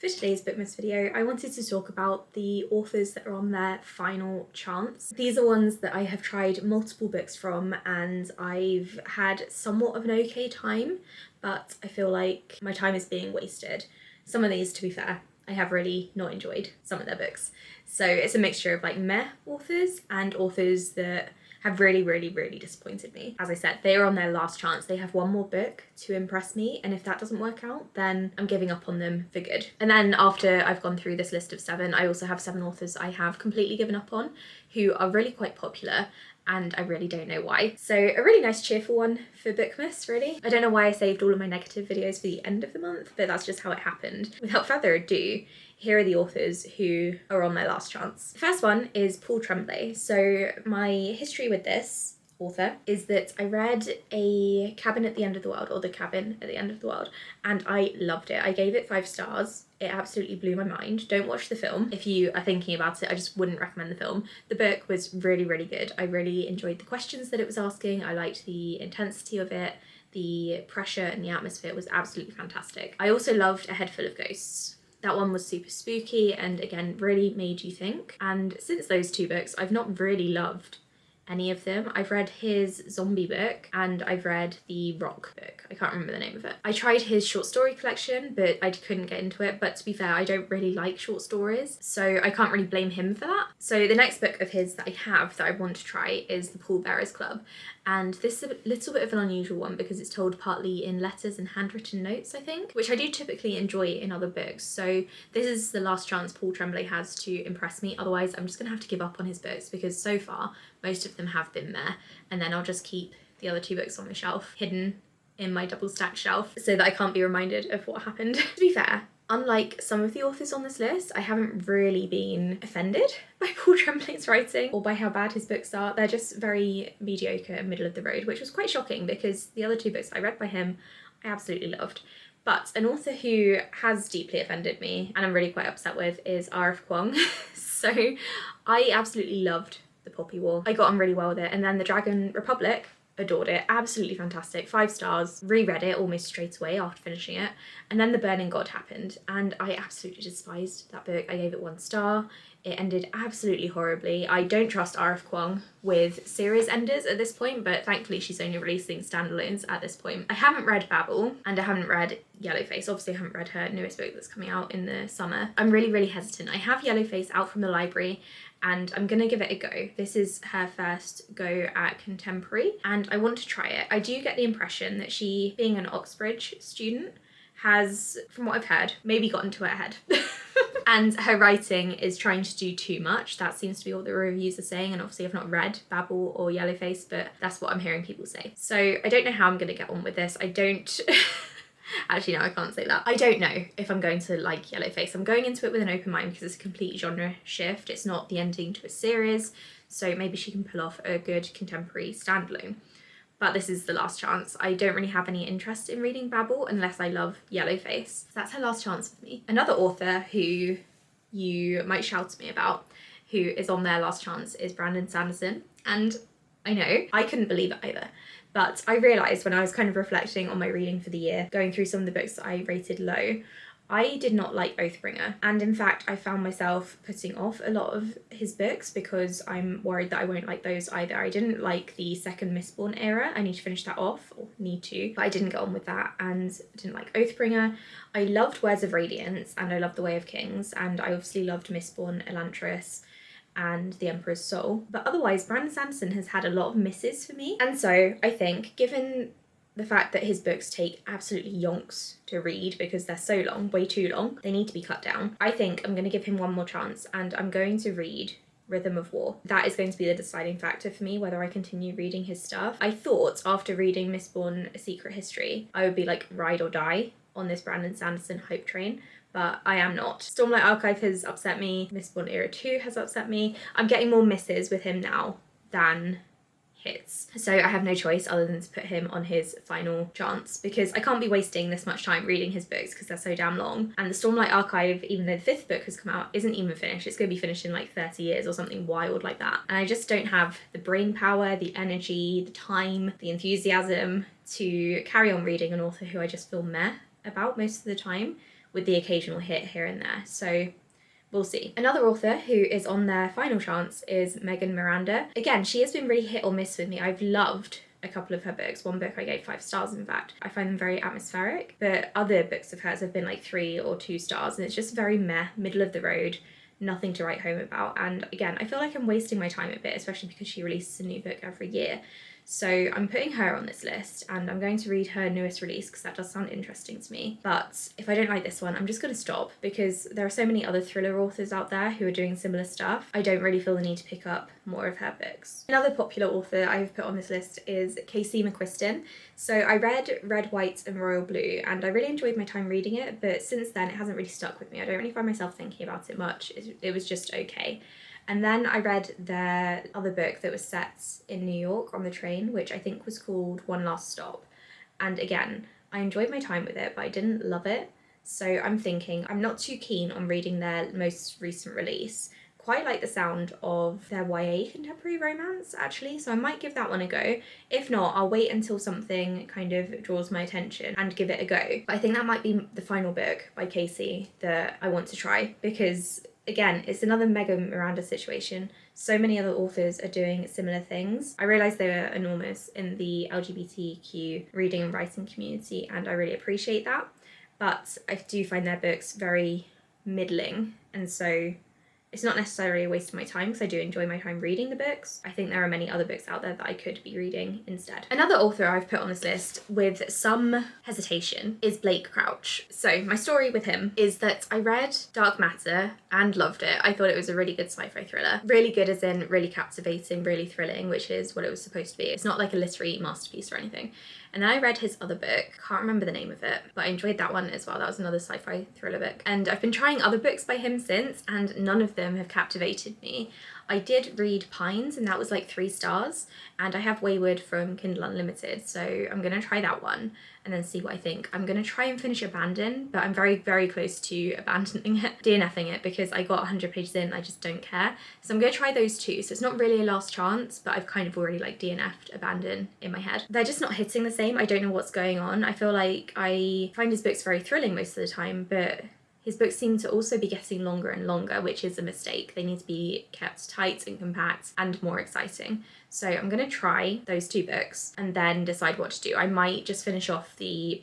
For today's Bookmas video, I wanted to talk about the authors that are on their final chance. These are ones that I have tried multiple books from and I've had somewhat of an okay time, but I feel like my time is being wasted. Some of these, to be fair, I have really not enjoyed some of their books. So it's a mixture of like meh authors and authors that have really disappointed me. As I said, they are on their last chance. They have one more book to impress me, and if that doesn't work out, then I'm giving up on them for good. And then after I've gone through this list of 7, I also have 7 authors I have completely given up on who are really quite popular, and I really don't know why. So a really nice cheerful one for Bookmas, really. I don't know why I saved all of my negative videos for the end of the month, but that's just how it happened. Without further ado, here are the authors who are on their last chance. The first one is Paul Tremblay. So my history with this author is that I read A Cabin at the End of the World, or The Cabin at the End of the World, and I loved it. I gave it 5 stars. It absolutely blew my mind. Don't watch the film. If you are thinking about it, I just wouldn't recommend the film. The book was really good. I really enjoyed the questions that it was asking. I liked the intensity of it. The pressure and the atmosphere was absolutely fantastic. I also loved A Head Full of Ghosts. That one was super spooky and again really made you think. And since those 2 books, I've not really loved any of them. I've read his zombie book and I've read the rock book. I can't remember the name of it. I tried his short story collection, but I couldn't get into it. But to be fair, I don't really like short stories, so I can't really blame him for that. So the next book of his that I have that I want to try is The Pallbearers Club. And this is a little bit of an unusual one because it's told partly in letters and handwritten notes, I think, which I do typically enjoy in other books. So this is the last chance Paul Tremblay has to impress me. Otherwise, I'm just gonna have to give up on his books because so far, most of them have been there. And then I'll just keep the other 2 books on the shelf, hidden in my double stacked shelf, so that I can't be reminded of what happened. To be fair, unlike some of the authors on this list, I haven't really been offended by Paul Tremblay's writing or by how bad his books are. They're just very mediocre and middle of the road, which was quite shocking because the other 2 books I read by him, I absolutely loved. But an author who has deeply offended me and I'm really quite upset with is R.F. Kuang. So I absolutely loved The Poppy War. I got on really well with it, and then The Dragon Republic, adored it, absolutely fantastic, 5 stars, reread it almost straight away after finishing it, and then The Burning God happened and I absolutely despised that book. I gave it 1 star. It ended absolutely horribly. I don't trust R.F. Kuang with series enders at this point, but thankfully she's only releasing standalones at this point. I haven't read Babel and I haven't read Yellowface. Obviously I haven't read her newest book that's coming out in the summer. I'm really hesitant. I have Yellowface out from the library and I'm gonna give it a go. This is her first go at contemporary and I want to try it. I do get the impression that she, being an Oxbridge student, has, from what I've heard, maybe gotten to her head. And her writing is trying to do too much. That seems to be what the reviews are saying, and obviously I've not read Babel or Yellowface, but that's what I'm hearing people say. So I don't know how I'm gonna get on with this. I don't... Actually, no, I can't say that. I don't know if I'm going to like Yellowface. I'm going into it with an open mind because it's a complete genre shift. It's not the ending to a series, so maybe she can pull off a good contemporary standalone. But this is the last chance. I don't really have any interest in reading Babel unless I love Yellowface. So that's her last chance with me. Another author who you might shout at me about, who is on their last chance, is Brandon Sanderson. And I know, I couldn't believe it either. But I realised when I was kind of reflecting on my reading for the year, going through some of the books that I rated low, I did not like Oathbringer, and in fact I found myself putting off a lot of his books because I'm worried that I won't like those either. I didn't like the second Mistborn era. I need to finish that off, or need to, but I didn't get on with that, and didn't like Oathbringer. I loved Words of Radiance and I loved The Way of Kings, and I obviously loved Mistborn, Elantris, and The Emperor's Soul. But otherwise, Brandon Sanderson has had a lot of misses for me, and so I think, given the fact that his books take absolutely yonks to read because they're so long, way too long, they need to be cut down. I think I'm going to give him one more chance and I'm going to read Rhythm of War. That is going to be the deciding factor for me whether I continue reading his stuff. I thought after reading Mistborn: A Secret History, I would be like ride or die on this Brandon Sanderson hype train, but I am not. Stormlight Archive has upset me. Mistborn Era 2 has upset me. I'm getting more misses with him now than hits. So I have no choice other than to put him on his final chance because I can't be wasting this much time reading his books because they're so damn long. And the Stormlight Archive, even though the 5th book has come out, isn't even finished. It's going to be finished in like 30 years or something wild like that. And I just don't have the brain power, the energy, the time, the enthusiasm to carry on reading an author who I just feel meh about most of the time, with the occasional hit here and there. So we'll see. Another author who is on their final chance is Megan Miranda. Again, she has been really hit or miss with me. I've loved a couple of her books. One book I gave 5 stars, in fact. I find them very atmospheric, but other books of hers have been like 3 or 2 stars, and it's just very meh, middle of the road, nothing to write home about. And again, I feel like I'm wasting my time a bit, especially because she releases a new book every year. So I'm putting her on this list, and I'm going to read her newest release because that does sound interesting to me. But if I don't like this one, I'm just going to stop, because there are so many other thriller authors out there who are doing similar stuff. I don't really feel the need to pick up more of her books. Another popular author I've put on this list is Casey McQuiston. So I read Red, White and Royal Blue, and I really enjoyed my time reading it, but since then it hasn't really stuck with me. I don't really find myself thinking about it much. It was just okay. And then I read their other book that was set in New York on the train, which I think was called One Last Stop. And again, I enjoyed my time with it, but I didn't love it. So I'm thinking I'm not too keen on reading their most recent release. Quite like the sound of their YA contemporary romance, actually, so I might give that one a go. If not, I'll wait until something kind of draws my attention and give it a go. But I think that might be the final book by Casey that I want to try, because again, it's another Megan Miranda situation. So many other authors are doing similar things. I realise they are enormous in the LGBTQ reading and writing community, and I really appreciate that. But I do find their books very middling, and so it's not necessarily a waste of my time because I do enjoy my time reading the books. I think there are many other books out there that I could be reading instead. Another author I've put on this list with some hesitation is Blake Crouch. So my story with him is that I read Dark Matter and loved it. I thought it was a really good sci-fi thriller. Really good as in really captivating, really thrilling, which is what it was supposed to be. It's not like a literary masterpiece or anything. And then I read his other book, can't remember the name of it, but I enjoyed that one as well. That was another sci-fi thriller book. And I've been trying other books by him since, and none of them have captivated me. I did read Pines, and that was like 3 stars, and I have Wayward from Kindle Unlimited, so I'm gonna try that one and then see what I think. I'm gonna try and finish Abandon, but I'm very, very close to abandoning it, DNFing it, because I got 100 pages in, I just don't care. So I'm gonna try those 2, so it's not really a last chance, but I've kind of already like DNF'd Abandon in my head. They're just not hitting the same. I don't know what's going on. I feel like I find his books very thrilling most of the time, but his books seem to also be getting longer and longer, which is a mistake. They need to be kept tight and compact and more exciting. So I'm going to try those 2 books and then decide what to do. I might just finish off the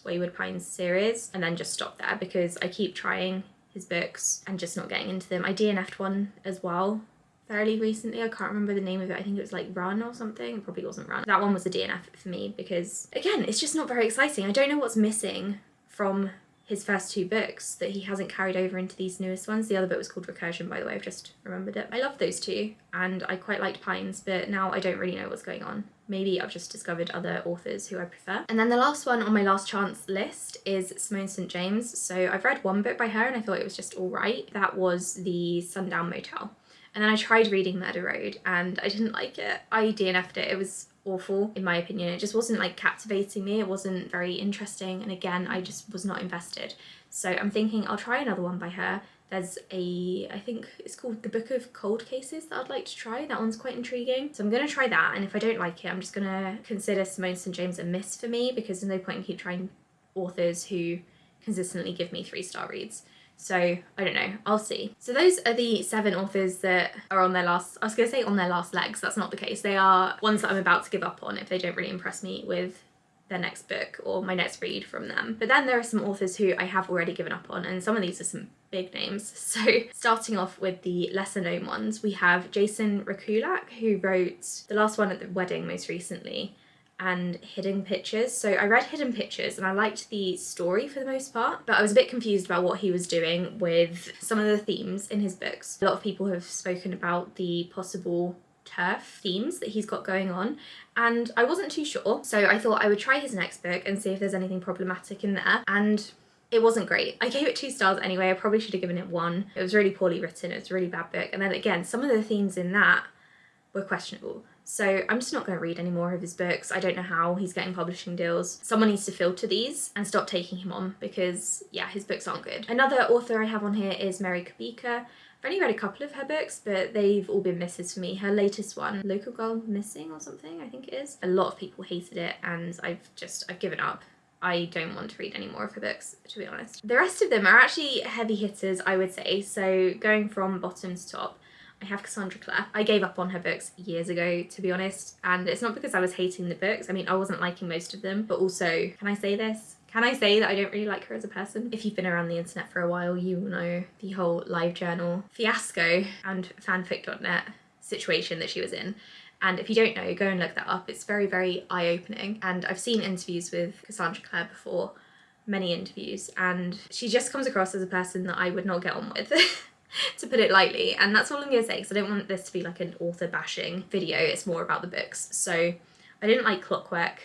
Wayward Pines series and then just stop there, because I keep trying his books and just not getting into them. I DNF'd one as well fairly recently. I can't remember the name of it. I think it was like Run or something. It probably wasn't Run. That one was a DNF for me because, again, it's just not very exciting. I don't know what's missing from his first 2 books that he hasn't carried over into these newest ones. The other book was called Recursion, by the way, I've just remembered it. I love those 2, and I quite liked Pines, but now I don't really know what's going on. Maybe I've just discovered other authors who I prefer. And then the last one on my last chance list is Simone St. James. So I've read one book by her and I thought it was just all right. That was The Sundown Motel. And then I tried reading Murder Road and I didn't like it. I DNF'd it. It was awful in my opinion. It just wasn't like captivating me. It wasn't very interesting, and again, I just was not invested. So I'm thinking I'll try another one by her. There's I think it's called The Book of Cold Cases that I'd like to try. That one's quite intriguing. So I'm gonna try that, and if I don't like it, I'm just gonna consider Simone St. James a miss for me, because there's no point in keep trying authors who consistently give me 3-star reads. So I don't know, I'll see. So those are the 7 authors that are on their last, I was gonna say on their last legs, that's not the case. They are ones that I'm about to give up on if they don't really impress me with their next book or my next read from them. But then there are some authors who I have already given up on, and some of these are some big names. So starting off with the lesser known ones, we have Jason Rekulak, who wrote The Last One at the Wedding most recently, and Hidden Pictures. So I read Hidden Pictures and I liked the story for the most part, but I was a bit confused about what he was doing with some of the themes in his books. A lot of people have spoken about the possible TERF themes that he's got going on, and I wasn't too sure. So I thought I would try his next book and see if there's anything problematic in there, and it wasn't great. I gave it 2 stars anyway. I probably should have given it 1. It was really poorly written. It was a really bad book. And then again, some of the themes in that were questionable. So I'm just not going to read any more of his books. I don't know how he's getting publishing deals. Someone needs to filter these and stop taking him on, because yeah, his books aren't good. Another author I have on here is Mary Kubika. I've only read a couple of her books, but they've all been misses for me. Her latest one, Local Girl Missing or something, I think it is. A lot of people hated it, and I've given up. I don't want to read any more of her books, to be honest. The rest of them are actually heavy hitters, I would say. So going from bottom to top, I have Cassandra Clare. I gave up on her books years ago, to be honest, and it's not because I was hating the books. I mean, I wasn't liking most of them, but also, can I say this? Can I say that I don't really like her as a person? If you've been around the internet for a while, you will know the whole LiveJournal fiasco and fanfic.net situation that she was in. And if you don't know, go and look that up. It's very, very eye-opening. And I've seen interviews with Cassandra Clare before, many interviews, and she just comes across as a person that I would not get on with. To put it lightly, and that's all I'm gonna say, because I don't want this to be like an author bashing video. It's more about the books. So I didn't like Clockwork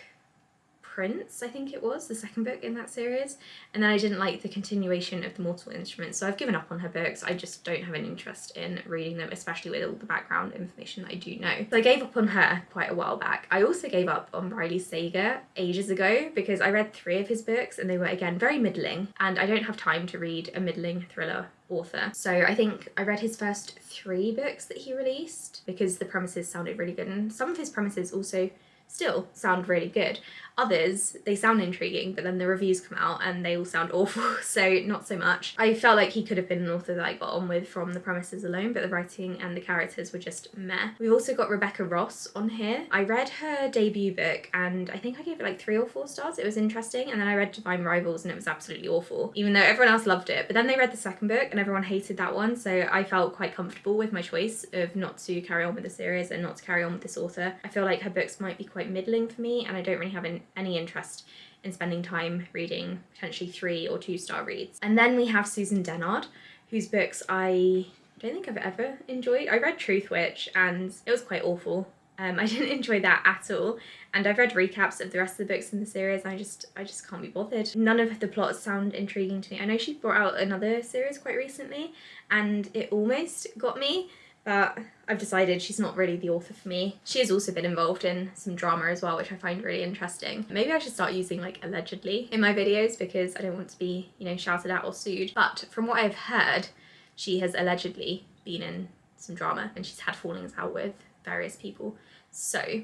Prince, I think it was, the second book in that series, and then I didn't like the continuation of The Mortal Instruments, so I've given up on her books. I just don't have any interest in reading them, especially with all the background information that I do know. So I gave up on her quite a while back. I also gave up on Riley Sager ages ago because I read 3 of his books and they were, again, very middling, and I don't have time to read a middling thriller author. So I think I read his first 3 books that he released because the premises sounded really good, and some of his premises also still sound really good. Others, they sound intriguing, but then the reviews come out and they all sound awful, so not so much. I felt like he could have been an author that I got on with from the premises alone, but the writing and the characters were just meh. We've also got Rebecca Ross on here. I read her debut book and I think I gave it like 3 or 4 stars. It was interesting, and then I read Divine Rivals and it was absolutely awful, even though everyone else loved it. But then they read the second book and everyone hated that one, so I felt quite comfortable with my choice of not to carry on with the series and not to carry on with this author. I feel like her books might be quite middling for me, and I don't really have any interest in spending time reading potentially 3 or 2-star reads. And then we have Susan Dennard, whose books I don't think I've ever enjoyed. I read Truth Witch and it was quite awful. I didn't enjoy that at all, and I've read recaps of the rest of the books in the series and I just can't be bothered. None of the plots sound intriguing to me. I know she brought out another series quite recently and it almost got me, but I've decided she's not really the author for me. She has also been involved in some drama as well, which I find really interesting. Maybe I should start using like allegedly in my videos because I don't want to be, you know, shouted at or sued. But from what I've heard, she has allegedly been in some drama and she's had fallings out with various people. So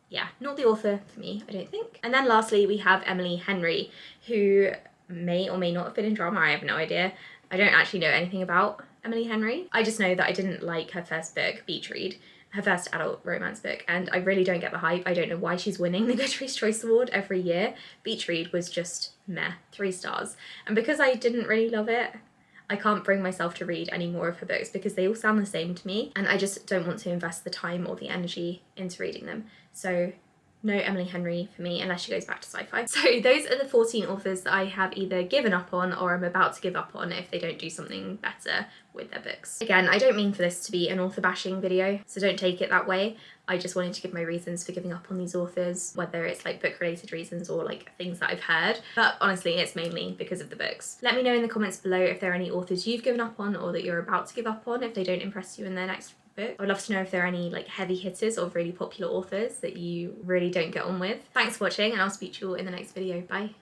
yeah, not the author for me, I don't think. And then lastly, we have Emily Henry, who may or may not have been in drama. I have no idea. I don't actually know anything about Emily Henry. I just know that I didn't like her first book, Beach Read, her first adult romance book, and I really don't get the hype. I don't know why she's winning the Goodreads Choice Award every year. Beach Read was just meh, 3 stars. And because I didn't really love it, I can't bring myself to read any more of her books because they all sound the same to me and I just don't want to invest the time or the energy into reading them. So no Emily Henry for me unless she goes back to sci-fi. So those are the 14 authors that I have either given up on or I'm about to give up on if they don't do something better with their books. Again, I don't mean for this to be an author bashing video, so don't take it that way. I just wanted to give my reasons for giving up on these authors, whether it's like book related reasons or like things that I've heard, but honestly it's mainly because of the books. Let me know in the comments below if there are any authors you've given up on or that you're about to give up on if they don't impress you in their next book. I would love to know if there are any like heavy hitters or really popular authors that you really don't get on with. Thanks for watching and I'll speak to you all in the next video. Bye.